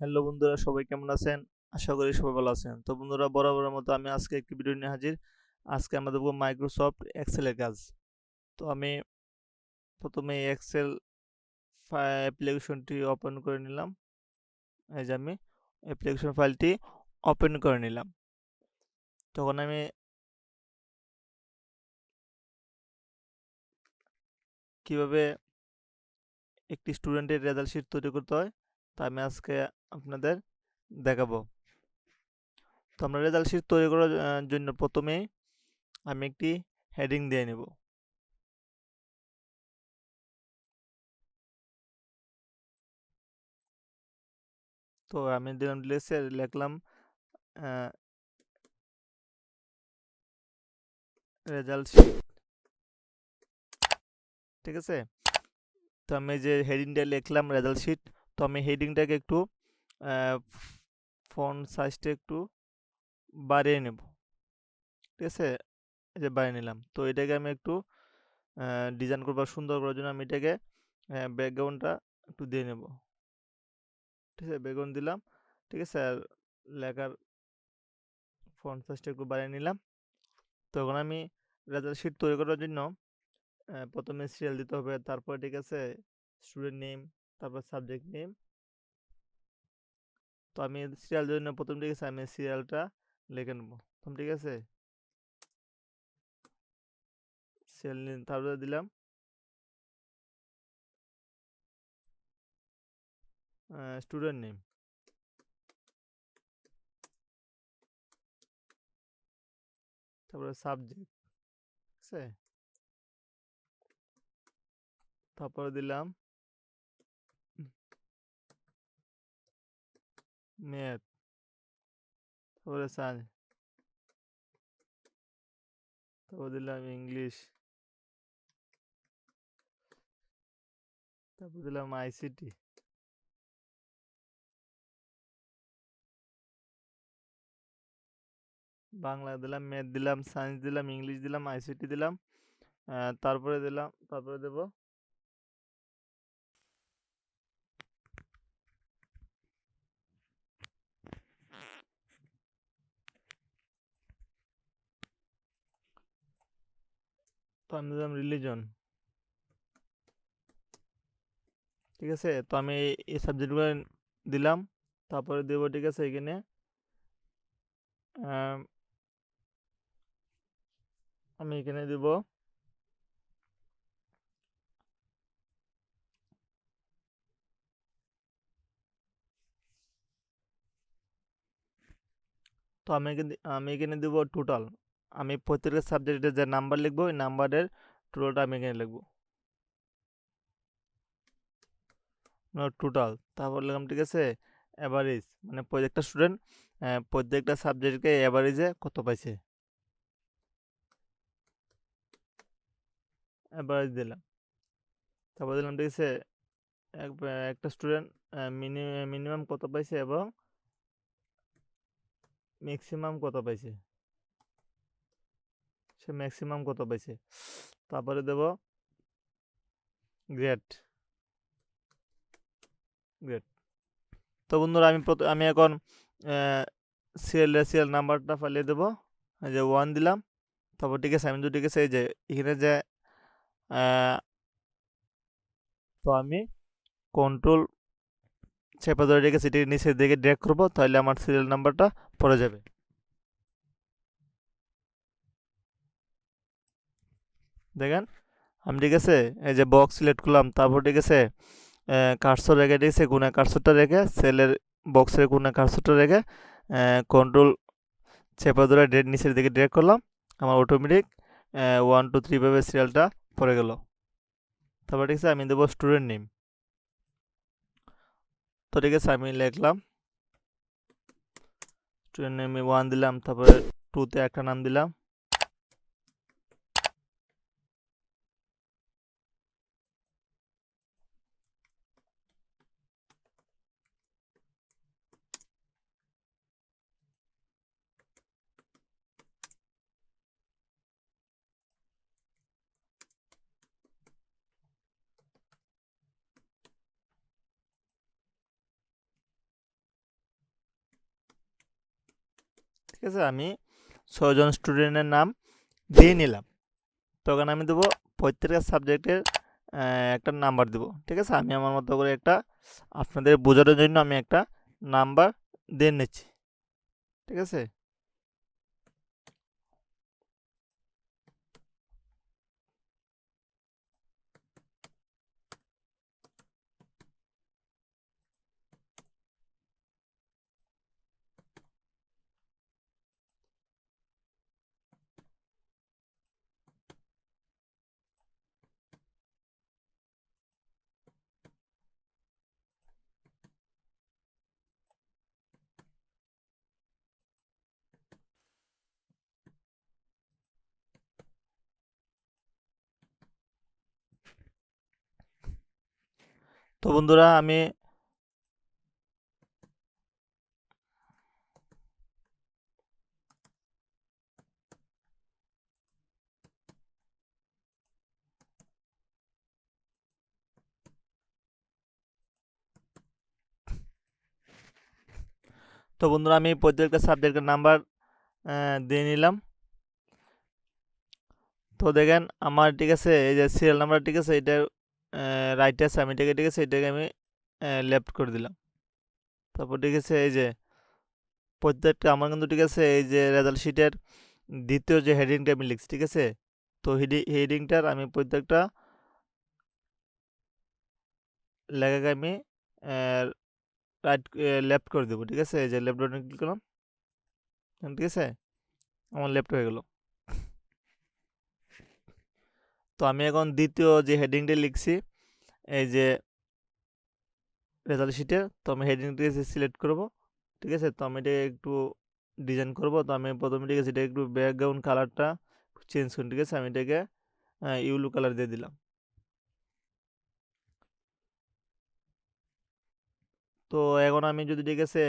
Hello বন্ধুরা, সবাই কেমন আছেন? আশা করি সবাই ভালো আছেন। তো বন্ধুরা, বরাবরের মতো আমি আজকে একটি ভিডিও নিয়ে হাজির। আজকে আমরা দেখব মাইক্রোসফট এক্সেলের কাজ। তো আমি প্রথমে এক্সেল অ্যাপ্লিকেশনটি ওপেন করে নিলাম। এই যে আমি অ্যাপ্লিকেশন ফাইলটি ওপেন করে নিলাম। তখন আমি কিভাবে একটি স্টুডেন্টের রেজাল্ট শিট তৈরি করতে হয় তা আমি আজকে আপনাদের দেখাবো। তো আমরা রেজাল্ট শিট তৈরি করার জন্য প্রথমেই আমি একটি হেডিং দিয়ে নেব। তো আমি দিলাম লিখলাম রেজাল্ট শিট। ঠিক আছে? তো আমি যে হেডিংটা লিখলাম রেজাল্ট শিট, তো আমি হেডিংটাকে একটু ফন্ট সাইজটা একটু বাড়িয়ে নেব। ঠিক আছে? এই যে বাড়িয়ে নিলাম। তো এটাকে আমি একটু ডিজাইন করবো সুন্দর করার জন্য আমি এটাকে ব্যাকগ্রাউন্ডটা একটু দিয়ে নেব। ঠিক আছে? ব্যাকগ্রাউন্ড দিলাম। ঠিক আছে? আর লেখার ফন্ট সাইজটা একটু বাড়িয়ে নিলাম। তখন আমি রেজাল্ট শিট তৈরি করার জন্য প্রথমে সিরিয়াল দিতে হবে, তারপর ঠিক আছে স্টুডেন্ট নেম, তারপর সাবজেক্ট নেম। তো আমি সিরিয়াল জন্য প্রথম ঠিক আছে আমি সিরিয়ালটা লিখে নেব প্রথম। ঠিক আছে? সিরিয়াল তারপরে দিলাম স্টুডেন্ট নেম, তারপরে সাবজেক্ট। ঠিক আছে? তারপরে দিলাম ম্যাথ, তারপরে সায়েন্স, তারপর দিলাম ইংলিশ, তারপর দিলাম আইসিটি, বাংলা দিলাম, ম্যাথ দিলাম, সায়েন্স দিলাম, ইংলিশ দিলাম, আইসিটি দিলাম। তারপরে দেব তো আমি দিলাম রিলিজন। ঠিক আছে? তো আমি এই সাবজেক্টগুলো দিলাম। তারপরে দেব ঠিক আছে এখানে আমি এখানে দেব তো আমি এখানে দেব টোটাল। আমি প্রত্যেকটা সাবজেক্টে যে নাম্বার লিখবো ওই নাম্বারের টোটালটা আমি এখানে লিখবো টোটাল। তারপর লিখলাম ঠিক আছে অ্যাভারেজ, মানে প্রত্যেকটা স্টুডেন্ট প্রত্যেকটা সাবজেক্টকে অ্যাভারেজে কত পাইছে, অ্যাভারেজ দিলাম। তারপর দিলাম ঠিক আছে একটা স্টুডেন্ট মিনিমাম কত পাইছে এবং ম্যাক্সিমাম কত পাইছে, সে ম্যাক্সিমাম কত পাইছে। তারপরে দেব গ্রেড, গ্রেড। তো বন্ধুরা আমি এখন সিরিয়াল নাম্বারটা ফালিয়ে দেবো। এই যে 1 দিলাম। তারপর ঠিক আছে আমি ঠিক আছে এই যে এখানে যে তো আমি কন্ট্রোল চেপে ধরে রেখেছি, এটিকে নিচের দিকে ড্র্যাগ করবো, তাহলে আমার সিরিয়াল নাম্বারটা পড়ে যাবে। দেখেন আমি ঠিক আছে এই যে বক্স সিলেক্ট করলাম, তারপর ঠিক আছে কার্সর রেখে ঠিক আছে কোণে কার্সরটা রেখে সেলের বক্সের কোণে কার্সরটা রেখে কন্ট্রোল চেপে ধরে নিচের দিকে ড্র্যাগ করলাম, আমার অটোমেটিক 1 2 3 ভাবে সিরিয়ালটা পড়ে গেল। তারপর ঠিক আছে আমি দেবো স্টুডেন্ট নেম। তো ঠিক আছে আমি লিখলাম স্টুডেন্ট নেমে 1 দিলাম, তারপরে 2তে একটা নাম দিলাম, আছে, আমি 6 জন স্টুডেন্টের নাম দিয়ে নিলাম। তখন আমি দেবো প্রত্যেকটা সাবজেক্টের একটা নাম্বার দেবো। ঠিক আছে, আমি আমার মতো করে একটা আপনাদের বোঝানোর জন্য আমি একটা নাম্বার দিয়ে নিচ্ছি। ঠিক আছে, তো বন্ধুরা আমি প্রত্যেকটা সাবজেক্টের নাম্বার দিয়ে নিলাম। তো দেখেন আমার, ঠিক আছে, এই যে সিরিয়াল নাম্বার, ঠিক আছে, এটা রাইট আছে, আমি এটাকে, ঠিক আছে, এটাকে আমি লেফট করে দিলাম। তারপর ঠিক আছে, এই যে প্রত্যেকটা আমার কিন্তু, ঠিক আছে, এই যে রেজাল্ট শিটের দ্বিতীয় যে হেডিংটা আমি লিখছি, ঠিক আছে, তো হেডিংটার আমি প্রত্যেকটা লেখাকে আমি রাইট লেফট করে দেবো। ঠিক আছে, এই যে লেফট বাটনে ক্লিক করলাম, ঠিক আছে, আমার লেফট হয়ে গেল। তো আমি এখন দ্বিতীয় যে হেডিংটা লিখছি, এই যে রেজাল্ট শিটে, তো আমি হেডিংটাকে সিলেক্ট করব। ঠিক আছে, তো আমি এটাকে একটু ডিজাইন করব। তো আমি প্রথমে, ঠিক আছে, এটা একটু ব্যাকগ্রাউন্ড কালারটা চেঞ্জ করি। ঠিক আছে, আমি এটাকে ইউলো কালার দিয়ে দিলাম। তো এখন আমি যদি, ঠিক আছে,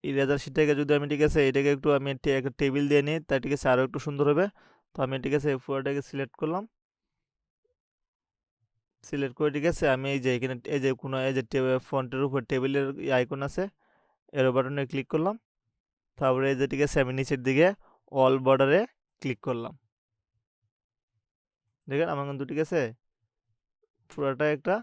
এই রেজাল্ট শিটটাকে যদি আমি, ঠিক আছে, এটাকে একটু আমি একটা টেবিল দিয়ে নিই, তাই, ঠিক আছে, আরও একটু সুন্দর হবে। তো আমি, ঠিক আছে, পুরোটাকে সিলেক্ট করলাম। সিলেক্ট করে, ঠিক আছে, আমি এই যে এখানে এই যে কোনো এই যে ফন্টের উপর টেবিলের আইকন আছে, এরো বাটনে ক্লিক করলাম। তারপরে এই যে, ঠিক আছে, আমি নিচের দিকে অল বর্ডারে ক্লিক করলাম। দেখেন আমার কিন্তু, ঠিক আছে, পুরোটা একটা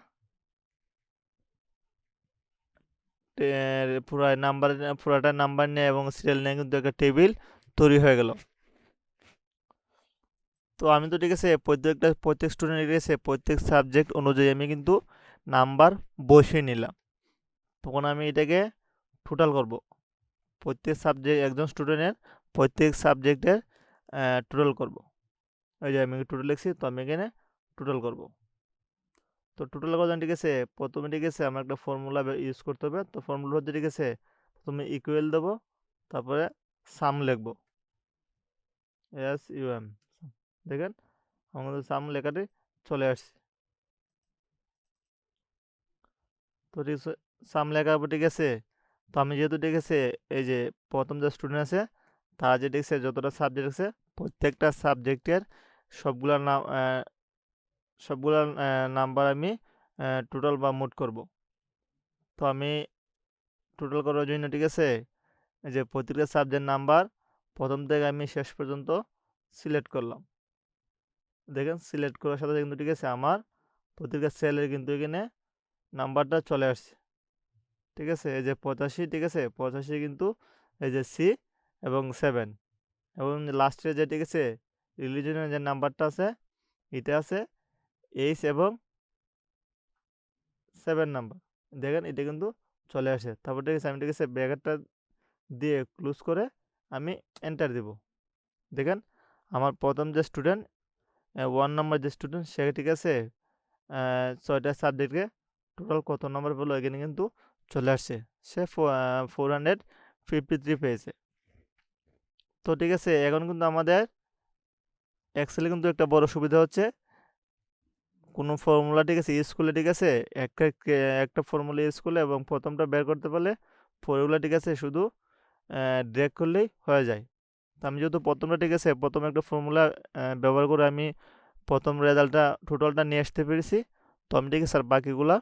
পুরাটা নাম্বার নিয়ে এবং সিরিয়াল নিয়ে কিন্তু একটা টেবিল তৈরি হয়ে গেল। তো আমি তো, ঠিক আছে, প্রত্যেক স্টুডেন্ট, ঠিক আছে, প্রত্যেক সাবজেক্ট অনুযায়ী আমি কিন্তু নাম্বার বসিয়ে নিলাম। তখন আমি এটাকে টোটাল করব। প্রত্যেক সাবজেক্ট, একজন স্টুডেন্টের প্রত্যেক সাবজেক্টের টোটাল করব। এই যে আমি টোটাল লিখছি, তো আমি এখানে টোটাল করব। তো টোটাল করার জন্য, ঠিক আছে, প্রথমে, ঠিক আছে, আমার একটা ফর্মুলা ইউজ করতে হবে। তো ফর্মুলা হচ্ছে, ঠিক আছে, প্রথমে ইকুয়াল দেবো, তারপরে সাম লিখবো, SUM। দেখেন আমাদের সাম লেখাটি চলে আসছে। তো ঠিক আছে, সাম লেখার পর, ঠিক আছে, তো আমি যেহেতু, ঠিক আছে, এই যে প্রথম যে স্টুডেন্ট আছে, তারা যে, ঠিক আছে, যতটা সাবজেক্ট আছে, প্রত্যেকটা সাবজেক্টের সবগুলার নাম সবগুলার নাম্বার আমি টোটাল বা মোট করব। তো আমি টোটাল করার জন্য, ঠিক আছে, এই যে প্রত্যেকটা সাবজেক্ট নাম্বার প্রথম থেকে আমি শেষ পর্যন্ত সিলেক্ট করলাম। দেখেন সিলেক্ট করার সাথে কিন্তু, ঠিক আছে, আমার প্রত্যেকটা সেলের কিন্তু এখানে নাম্বারটা চলে আসছে। ঠিক আছে, এই যে 85, ঠিক আছে, 85 কিন্তু এই যে সি এবং 7, এবং লাস্টে যে, ঠিক আছে, রিলিজনের যে নাম্বারটা আছে, এটা আছে এইচ এবং 7 নাম্বার। দেখেন এটা কিন্তু চলে আসে। তারপর, ঠিক আছে, আমি, ঠিক আছে, ব্র্যাকেটটা দিয়ে ক্লোজ করে আমি এন্টার দেব। দেখেন আমার প্রথম যে স্টুডেন্ট 1 নম্বর যে স্টুডেন্ট, সে, ঠিক আছে, 6টা সাবজেক্টে টোটাল কত নম্বর পেলো এখানে কিন্তু চলে আসছে। সে 453 পেয়েছে। তো ঠিক আছে, এখন কিন্তু আমাদের এক্সেলে কিন্তু একটা বড় সুবিধা হচ্ছে, কোনো ফর্মুলা, ঠিক আছে, ইউজ করলে, ঠিক আছে, একটা ফর্মুলা ইউজ করলে এবং প্রথমটা বের করতে পারলে পরেরগুলো, ঠিক আছে, শুধু ড্র্যাগ করলেই হয়ে যায়। তো আমি যেহেতু প্রথমটা, ঠিক আছে, প্রথম একটা ফর্মুলা ব্যবহার করে আমি প্রথম রেজাল্টটা টোটালটা নিয়ে আসতে পেরেছি। তো আমি, ঠিক আছে, স্যার বাকিগুলা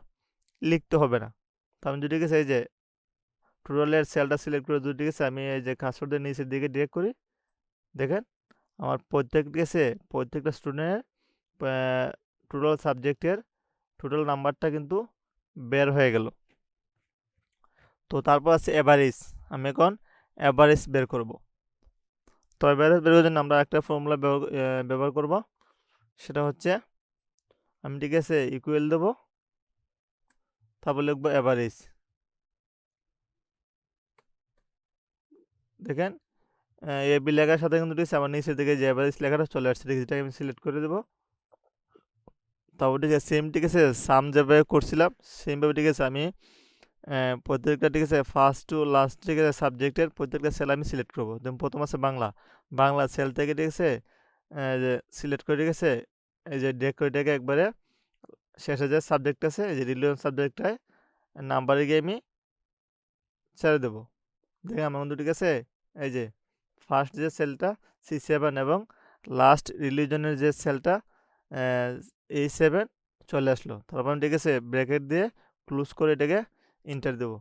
লিখতে হবে না। তো আমি যদি, ঠিক আছে, এই যে টোটালের সেলটা সিলেক্ট করে ঠিক আছে, আমি এই যে কার্সর দিয়ে নিচের দিকে ড্র্যাগ করি। দেখেন আমার প্রত্যেকটা স্টুডেন্টের টোটাল সাবজেক্টের টোটাল নাম্বারটা কিন্তু বের হয়ে গেল। তো তারপর আছে অ্যাভারেজ। আমি এখন অ্যাভারেজ বের করব। তো অ্যাভারেজ বের করার জন্য আমরা একটা ফর্মুলা ব্যবহার করব। সেটা হচ্ছে আমি ঠিক আছে ইকুয়াল দেবো, তারপর লিখবো অ্যাভারেজ। দেখেন এবি লেখার সাথে কিন্তু ঠিক আছে আমার নিচের দিকে যে অ্যাভারেজ লেখাটা চলে আসছে, ঠিক আছে, এটাকে আমি সিলেক্ট করে দেবো। তারপর ঠিক আছে সেম ঠিক আছে সাম যেভাবে করছিলাম সেমভাবে ঠিক আছে আমি প্রত্যেকটা ঠিক আছে ফার্স্ট টু লাস্ট ঠিক আছে সাবজেক্টের প্রত্যেকটা সেল আমি সিলেক্ট করবো। যেমন প্রথম আছে বাংলা সেল থেকে ঠিক আছে যে সিলেক্ট করে ঠিক আছে এই যে ডেক করে এটাকে একবারে শেষে যে সাবজেক্ট আছে এই যে রিলিজন সাবজেক্টটায় নাম্বারে গিয়ে আমি ছেড়ে দেবো। দেখে আমার কিন্তু ঠিক আছে এই যে ফার্স্ট যে সেলটা C7 এবং লাস্ট রিলিজনের যে সেলটা A7 চলে আসলো। তারপর আমি ঠিক আছে ব্র্যাকেট দিয়ে ক্লোজ করে এটাকে এন্টার দেবো।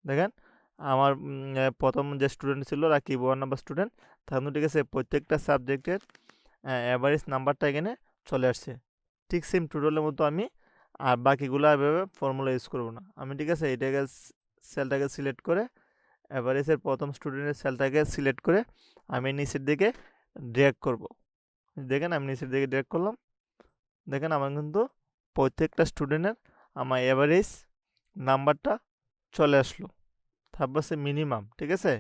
দেখেন আমার প্রথম যে স্টুডেন্ট ছিল রাকিব 1 নাম্বার স্টুডেন্ট, তখন ঠিক আছে প্রত্যেকটা সাবজেক্টের অ্যাভারেজ নাম্বারটা এখানে চলে আসছে। ঠিক সেম টোটালের মতো আমি আর বাকিগুলো এভাবে ফর্মুলা ইউজ করব না। আমি ঠিক আছে এটাকে সেলটাকে সিলেক্ট করে অ্যাভারেজের প্রথম স্টুডেন্টের সেলটাকে সিলেক্ট করে আমি নিচের দিকে ড্র্যাগ করব। দেখেন আমি নিচের দিকে ড্র্যাগ করলাম। দেখেন আমার কিন্তু প্রত্যেকটা স্টুডেন্টের আমার অ্যাভারেজ নাম্বারটা চলে আসলো। তারপর সে মিনিমাম, ঠিক আছে।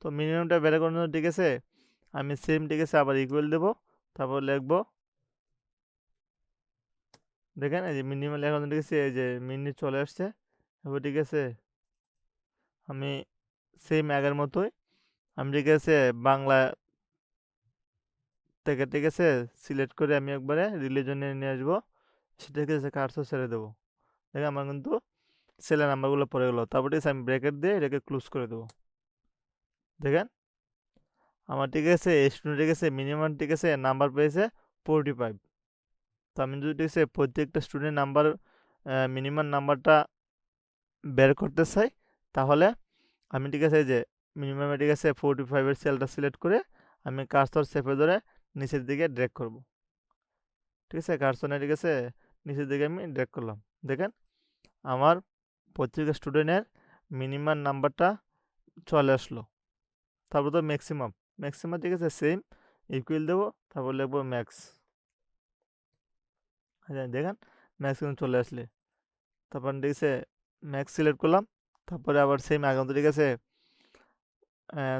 তো মিনিমামটা বের করার জন্য ঠিক আছে আমি সেম ঠিক আছে আবার ইকুয়াল দেব, তারপর লিখবো দেখেন এই যে মিনিমাম লেখার জন্য ঠিক আছে এই যে মিনি চলে আসছে। তারপর ঠিক আছে আমি সেম আগের মতোই আমি ঠিক আছে বাংলা থেকে ঠিক আছে সিলেক্ট করে আমি একবারে রিলিজনে নিয়ে আসবো, সেটা ঠিক আছে কার্সর ছেড়ে দেবো। দেখেন আমার কিন্তু সেলের নাম্বারগুলো পড়ে গেলো। তারপর ঠিক আছে আমি ব্র্যাকেট দিয়ে এটাকে ক্লোজ করে দেবো। দেখেন আমার ঠিক আছে স্টুডেন্ট ঠিক আছে মিনিমাম ঠিক আছে নাম্বার পেয়েছে 45। তো আমি যদি ঠিক আছে প্রত্যেকটা স্টুডেন্ট নাম্বার মিনিমাম নাম্বারটা বের করতে চাই, তাহলে আমি ঠিক আছে এই যে মিনিমামে ঠিক আছে 45-এর সেলটা সিলেক্ট করে আমি কার্সর চেপে ধরে নিচের দিকে ড্র্যাগ করব। ঠিক আছে কার্সনে ঠিক আছে নিচের দিকে আমি ড্র্যাগ করলাম। দেখেন আমার প্রত্যেকটা স্টুডেন্টের মিনিমাম নাম্বারটা চলে আসলো। তারপর তো ম্যাক্সিমাম ঠিক আছে সেম ইকুয়াল দেবো, তারপর লিখবো ম্যাক্স। দেখেন ম্যাক্স কিন্তু চলে আসলে তারপর ঠিক আছে ম্যাক্স সিলেক্ট করলাম। তারপরে আবার সেম আগে ঠিক আছে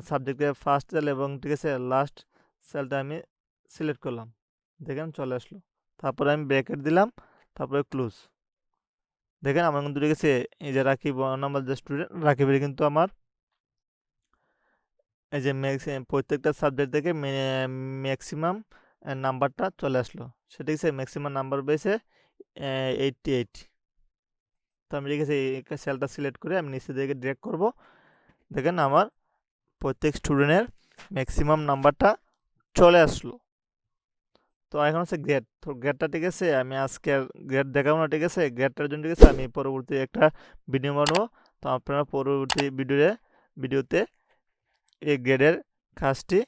সাবজেক্টের ফার্স্ট সেল এবং ঠিক আছে লাস্ট সেলটা আমি সিলেক্ট করলাম। দেখেন চলে আসলো। তারপরে আমি ব্র্যাকেট দিলাম, তারপরে ক্লোজ। দেখেন আমার কিন্তু ঠিক আছে এই যে রাকিব নাম্বার যে স্টুডেন্ট রাকিবের কিন্তু আমার এই যে প্রত্যেকটা সাবজেক্ট থেকে ম্যাক্সিমাম নাম্বারটা চলে আসলো। সেটা ঠিক আছে ম্যাক্সিমাম নাম্বার পেয়েছে 88। তো আমি ঠিক আছে এই সেলটা সিলেক্ট করে আমি নিচের দিকে ড্র্যাগ করব। দেখেন আমার প্রত্যেক স্টুডেন্টের ম্যাক্সিমাম নাম্বারটা চলে আসলো। তো এখন হচ্ছে গ্রেড। তো গ্রেডটা ঠিক আছে আমি আজকে গ্রেড দেখাবো না, ঠিক আছে। গ্রেডটার জন্য ঠিক আছে আমি পরবর্তী একটা ভিডিও বানাবো। তো আপনারা পরবর্তী ভিডিওতে এই গ্রেডের কাজটি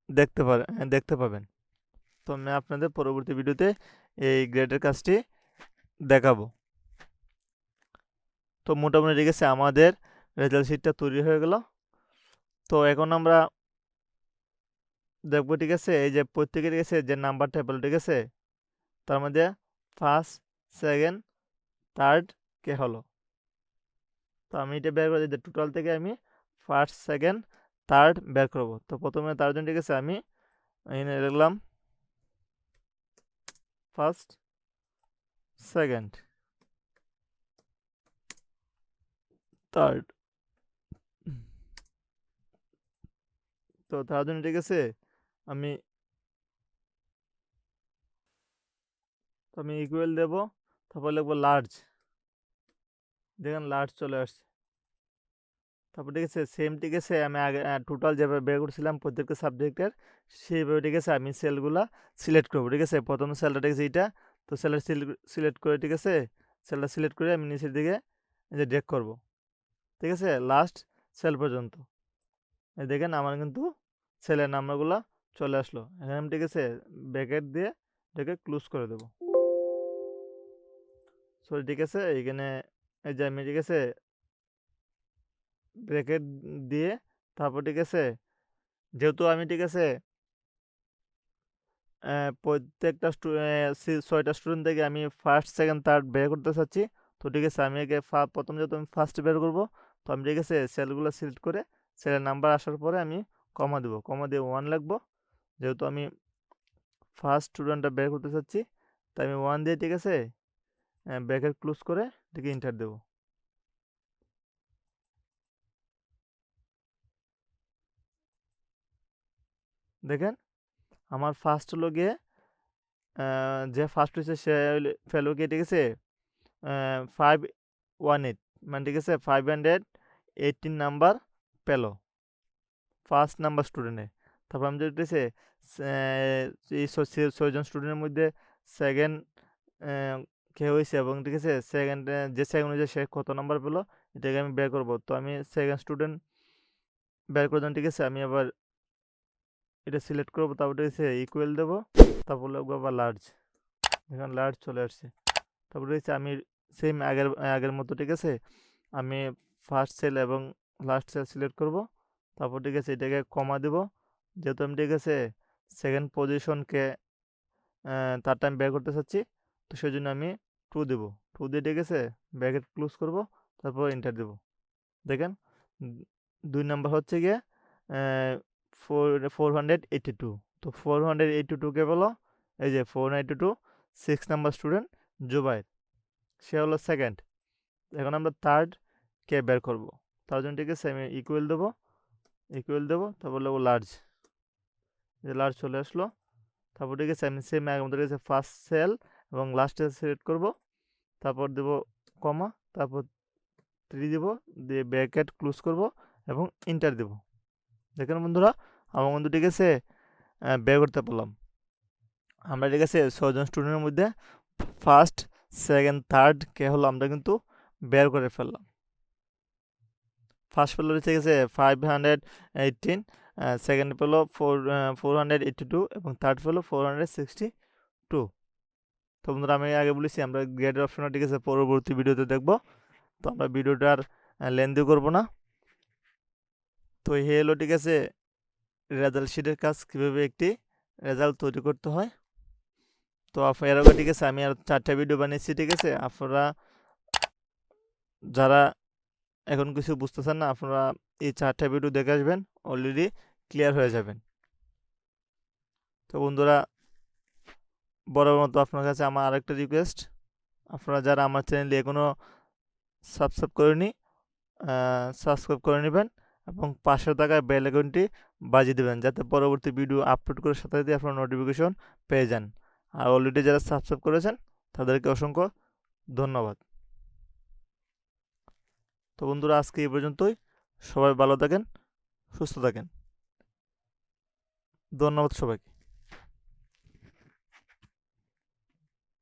দেখতে পাবেন। তো আমি আপনাদের পরবর্তী ভিডিওতে এই গ্রেডের কাজটি দেখাবো। তো মোটামুটি ঠিক আছে আমাদের রেজাল্ট শিটটা তৈরি হয়ে গেল। তো এখন আমরা দেখবো ঠিক আছে এই যে প্রত্যেকে ঠিক আছে যে নাম্বারটা পেলো, ঠিক আছে, তার মধ্যে ফার্স্ট, সেকেন্ড, থার্ড কে হলো। তো আমি এটা বের করে দিই টোটাল থেকে আমি ফার্স্ট, সেকেন্ড, থার্ড বের করব। তো প্রথমে তার জন্য ঠিক আছে আমি এখানে লিখলাম ফার্স্ট, সেকেন্ড, থার্ড। তো তার জন্য ঠিক আছে আমি ইকুয়াল দেব, তারপর লিখবো লার্জ। দেখেন লার্জ চলে আসছে। তারপর ঠিক আছে সেম ঠিক আছে আমি আগে টোটাল যেভাবে বের করছিলাম প্রত্যেকটা সাবজেক্টের সেইভাবে ঠিক আছে আমি সেলগুলা সিলেক্ট করবো। ঠিক আছে প্রথম সেলটা ঠিক আছে এইটা, তো সেলটা সিলেক্ট করে ঠিক আছে সেলটা সিলেক্ট করে আমি নিচের দিকে এই যে ড্র্যাগ করব, ঠিক আছে, লাস্ট সেল পর্যন্ত। এই দেখেন আমার কিন্তু সেলের নাম্বারগুলো চলে আসলো এখানে আমি, ঠিক আছে, ব্র্যাকেট দিয়ে এটাকে ক্লোজ করে দেবো। সো ঠিক আছে, এইখানে এই যে আমি, ঠিক আছে, ব্র্যাকেট দিয়ে তারপর, ঠিক আছে, যেহেতু আমি, ঠিক আছে, প্রত্যেকটা 6টা স্টুডেন্ট থেকে আমি ফার্স্ট সেকেন্ড থার্ড বের করতে চাচ্ছি। তো ঠিক আছে, আমি আগে প্রথম যেহেতু আমি ফার্স্ট বের করব, তো আমি, ঠিক আছে, সেলগুলো সিলেক্ট করে সেলের নাম্বার আসার পরে আমি কমা দেবো, কমা দিয়ে 1 লিখবো। যেহেতু আমি ফার্স্ট স্টুডেন্টটা বের করতে চাচ্ছি, তাই আমি 1 দিয়ে, ঠিক আছে, ব্র্যাকেট ক্লোজ করে এটাকে এন্টার দেবো। দেখেন আমার ফার্স্ট হলো গিয়ে যে ফার্স্ট হয়েছে সে ফেলো গিয়ে, ঠিক আছে, 518, মানে ঠিক আছে 518 নাম্বার পেলো ফার্স্ট নাম্বার স্টুডেন্টে। তারপর আমি যেটা হচ্ছে এই 6জন স্টুডেন্টের মধ্যে সেকেন্ড কে হয়েছে এবং, ঠিক আছে, সেকেন্ড যে সেকেন্ড হয়েছে সে কত নাম্বার পেলো এটাকে আমি বের করবো। তো আমি সেকেন্ড স্টুডেন্ট বের করে দেন, ঠিক আছে, আমি আবার এটা সিলেক্ট করবো, তারপর ঠিক আছে ইকুয়াল দেবো, তারপর লাগবো আবার লার্জ, এখানে লার্জ চলে আসছে। তারপরে হচ্ছে আমি সেম আগের আগের মতো, ঠিক আছে, আমি ফার্স্ট সেল এবং লাস্ট সেল সিলেক্ট করব। তারপর, ঠিক আছে, এটাকে কমা দেব, যেহেতু আমি, ঠিক আছে, সেকেন্ড পজিশনকে তার টাইম বের করতে চাচ্ছি। তো সেই জন্য আমি 2 দেব, 2 দিয়ে, ঠিক আছে, ব্র্যাকেট ক্লোজ করব, তারপর এন্টার দেব। দেখেন 2 নাম্বার হচ্ছে গিয়ে 482। তো 482কে বলো এই যে 482 6 নাম্বার স্টুডেন্ট জুবাইর, সে হলো সেকেন্ড। এখন আমরা থার্ড কে বের করব, তার জন্য, ঠিক আছে, আমি ইকুয়াল দেবো, ইকুয়াল দেবো, তারপর লাগবো লার্জ, যে লার্জ চলে আসলো। তারপর, ঠিক আছে, আমি সেম আমাদের কাছে ফার্স্ট সেল এবং লাস্টে সিলেক্ট করব, তারপর দেব কমা, তারপর 3 দেব, দিয়ে ব্র্যাকেট ক্লোজ করব এবং ইন্টার দেব। দেখেন বন্ধুরা, আমার বন্ধু, ঠিক আছে, বের করতে পারলাম। আমরা, ঠিক আছে, 6জন স্টুডেন্টের মধ্যে ফার্স্ট সেকেন্ড থার্ড কে হলো আমরা কিন্তু বের করে ফেললাম। ফার্স্ট পেলো, ঠিক আছে, 518, সেকেন্ড পেলো 482 এবং থার্ড পেলো 462। তো বন্ধুরা, আমি আগে বলেছি আমরা গ্রেডের অপশনটা, ঠিক আছে, পরবর্তী ভিডিওতে দেখব। তো আমরা ভিডিওটা আর লেন্দি করবো না। তো এই হলো, ঠিক আছে, রেজাল্ট শিটের কাজ, কীভাবে একটি রেজাল্ট তৈরি করতে হয়। তো এর আগে, ঠিক আছে, আমি আর 4টা ভিডিও বানিয়েছি, ঠিক আছে, আপনারা যারা এখন কিছু বুঝতেছেন না, আপনারা এই 4টা ভিডিও দেখে আসবেন, অলরেডি ক্লিয়ার হয়ে যাবেন। তো বন্ধুরা, বরাবর মতো আপনার কাছে আমার আরেকটা রিকোয়েস্ট, আপনারা যারা আমার চ্যানেলে এখনও সাবস্ক্রাইব করেনি, সাবস্ক্রাইব করে নেবেন এবং পাশে থাকা বেল আইকনটি বাজিয়ে দেবেন, যাতে পরবর্তী ভিডিও আপলোড করার সাথে সাথে আপনারা নোটিফিকেশন পেয়ে যান। আর অলরেডি যারা সাবস্ক্রাইব করেছেন তাদেরকে অসংখ্য ধন্যবাদ। তো বন্ধুরা, আজকে এই পর্যন্তই। সবাই ভালো থাকেন, সুস্থ থাকেন। ধন্যবাদ সবাইকে।